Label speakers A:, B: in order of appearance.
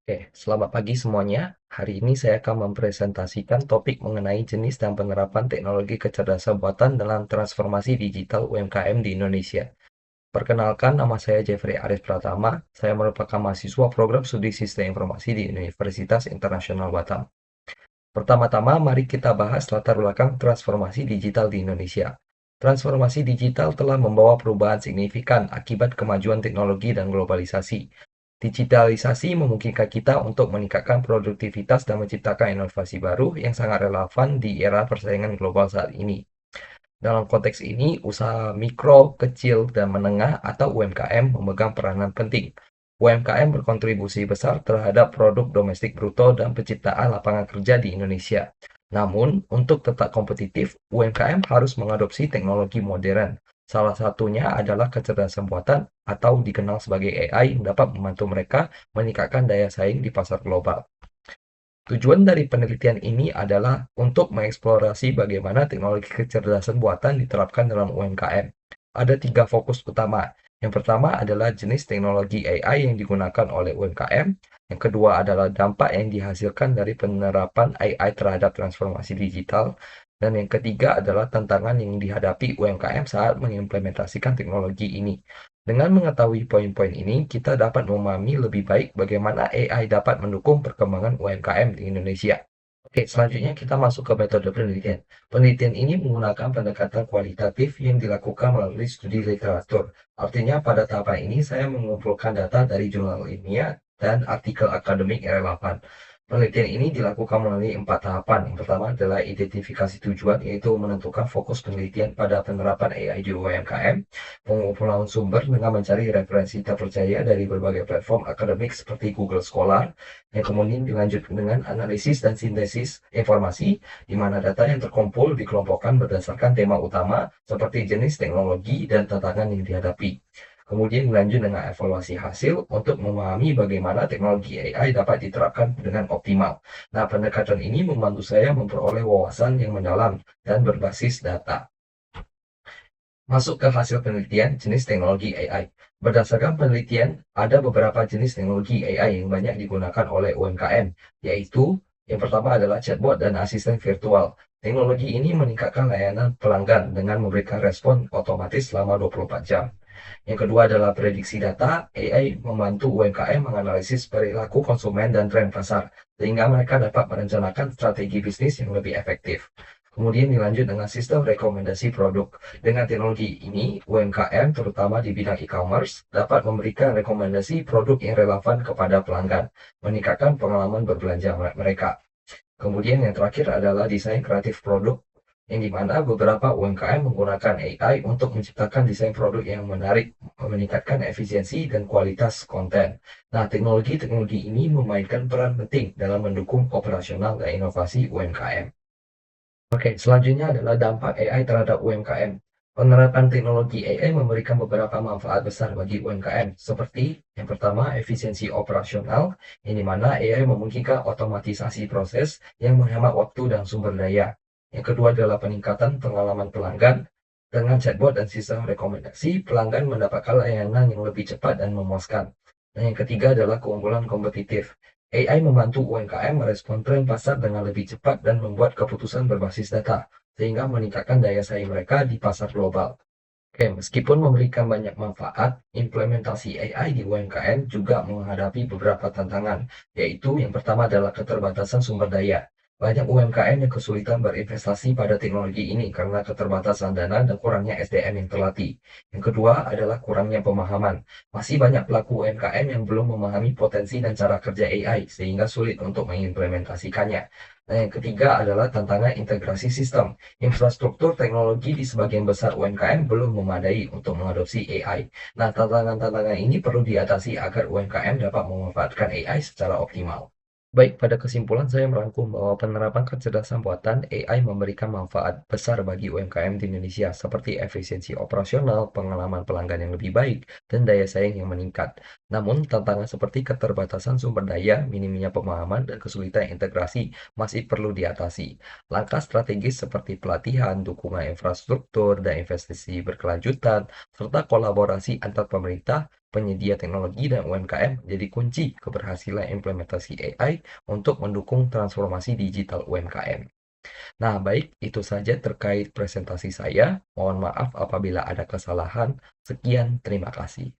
A: Oke, selamat pagi semuanya. Hari ini saya akan mempresentasikan topik mengenai jenis dan penerapan teknologi kecerdasan buatan dalam transformasi digital UMKM di Indonesia. Perkenalkan, nama saya Jeffrey Aris Pratama. Saya merupakan mahasiswa program studi Sistem Informasi di Universitas Internasional Batam. Pertama-tama, mari kita bahas latar belakang transformasi digital di Indonesia. Transformasi digital telah membawa perubahan signifikan akibat kemajuan teknologi dan globalisasi. Digitalisasi memungkinkan kita untuk meningkatkan produktivitas dan menciptakan inovasi baru yang sangat relevan di era persaingan global saat ini. Dalam konteks ini, usaha mikro, kecil, dan menengah atau UMKM memegang peranan penting. UMKM berkontribusi besar terhadap produk domestik bruto dan penciptaan lapangan kerja di Indonesia. Namun, untuk tetap kompetitif, UMKM harus mengadopsi teknologi modern. Salah satunya adalah kecerdasan buatan atau dikenal sebagai AI yang dapat membantu mereka meningkatkan daya saing di pasar global. Tujuan dari penelitian ini adalah untuk mengeksplorasi bagaimana teknologi kecerdasan buatan diterapkan dalam UMKM. Ada tiga fokus utama. Yang pertama adalah jenis teknologi AI yang digunakan oleh UMKM. Yang kedua adalah dampak yang dihasilkan dari penerapan AI terhadap transformasi digital. Dan yang ketiga adalah tantangan yang dihadapi UMKM saat mengimplementasikan teknologi ini. Dengan mengetahui poin-poin ini, kita dapat memahami lebih baik bagaimana AI dapat mendukung perkembangan UMKM di Indonesia. Oke, selanjutnya kita masuk ke metode penelitian. Penelitian ini menggunakan pendekatan kualitatif yang dilakukan melalui studi literatur. Artinya pada tahapan ini saya mengumpulkan data dari jurnal ilmiah dan artikel akademik yang relevan. Penelitian ini dilakukan melalui 4 tahapan. Yang pertama adalah identifikasi tujuan, yaitu menentukan fokus penelitian pada penerapan AI di UMKM, pengumpulan sumber dengan mencari referensi terpercaya dari berbagai platform akademik seperti Google Scholar, yang kemudian dilanjutkan dengan analisis dan sintesis informasi, di mana data yang terkumpul dikelompokkan berdasarkan tema utama seperti jenis teknologi dan tantangan yang dihadapi. Kemudian dilanjut dengan evaluasi hasil untuk memahami bagaimana teknologi AI dapat diterapkan dengan optimal. Nah, pendekatan ini membantu saya memperoleh wawasan yang mendalam dan berbasis data. Masuk ke hasil penelitian jenis teknologi AI. Berdasarkan penelitian, ada beberapa jenis teknologi AI yang banyak digunakan oleh UMKM, yaitu yang pertama adalah chatbot dan asisten virtual. Teknologi ini meningkatkan layanan pelanggan dengan memberikan respon otomatis selama 24 jam. Yang kedua adalah prediksi data. AI membantu UMKM menganalisis perilaku konsumen dan tren pasar, sehingga mereka dapat merencanakan strategi bisnis yang lebih efektif. Kemudian dilanjut dengan sistem rekomendasi produk. Dengan teknologi ini, UMKM terutama di bidang e-commerce dapat memberikan rekomendasi produk yang relevan kepada pelanggan, meningkatkan pengalaman berbelanja mereka. Kemudian yang terakhir adalah desain kreatif produk, yang dimana beberapa UMKM menggunakan AI untuk menciptakan desain produk yang menarik, meningkatkan efisiensi dan kualitas konten. Nah, teknologi-teknologi ini memainkan peran penting dalam mendukung operasional dan inovasi UMKM. Oke, selanjutnya adalah dampak AI terhadap UMKM. Penerapan teknologi AI memberikan beberapa manfaat besar bagi UMKM, seperti yang pertama, efisiensi operasional, yang dimana AI memungkinkan otomatisasi proses yang menghemat waktu dan sumber daya. Yang kedua adalah peningkatan pengalaman pelanggan. Dengan chatbot dan sistem rekomendasi, pelanggan mendapatkan layanan yang lebih cepat dan memuaskan. Dan yang ketiga adalah keunggulan kompetitif. AI membantu UMKM merespon tren pasar dengan lebih cepat dan membuat keputusan berbasis data, sehingga meningkatkan daya saing mereka di pasar global. Oke, meskipun memberikan banyak manfaat, implementasi AI di UMKM juga menghadapi beberapa tantangan, yaitu yang pertama adalah keterbatasan sumber daya. Banyak UMKM yang kesulitan berinvestasi pada teknologi ini karena keterbatasan dana dan kurangnya SDM yang terlatih. Yang kedua adalah kurangnya pemahaman. Masih banyak pelaku UMKM yang belum memahami potensi dan cara kerja AI, sehingga sulit untuk mengimplementasikannya. Dan yang ketiga adalah tantangan integrasi sistem. Infrastruktur teknologi di sebagian besar UMKM belum memadai untuk mengadopsi AI. Nah, tantangan-tantangan ini perlu diatasi agar UMKM dapat memanfaatkan AI secara optimal. Baik, pada kesimpulan saya merangkum bahwa penerapan kecerdasan buatan AI memberikan manfaat besar bagi UMKM di Indonesia seperti efisiensi operasional, pengalaman pelanggan yang lebih baik, dan daya saing yang meningkat. Namun, tantangan seperti keterbatasan sumber daya, minimnya pemahaman, dan kesulitan integrasi masih perlu diatasi. Langkah strategis seperti pelatihan, dukungan infrastruktur, dan investasi berkelanjutan, serta kolaborasi antar pemerintah penyedia teknologi dan UMKM jadi kunci keberhasilan implementasi AI untuk mendukung transformasi digital UMKM. Nah, baik, itu saja terkait presentasi saya. Mohon maaf apabila ada kesalahan. Sekian, terima kasih.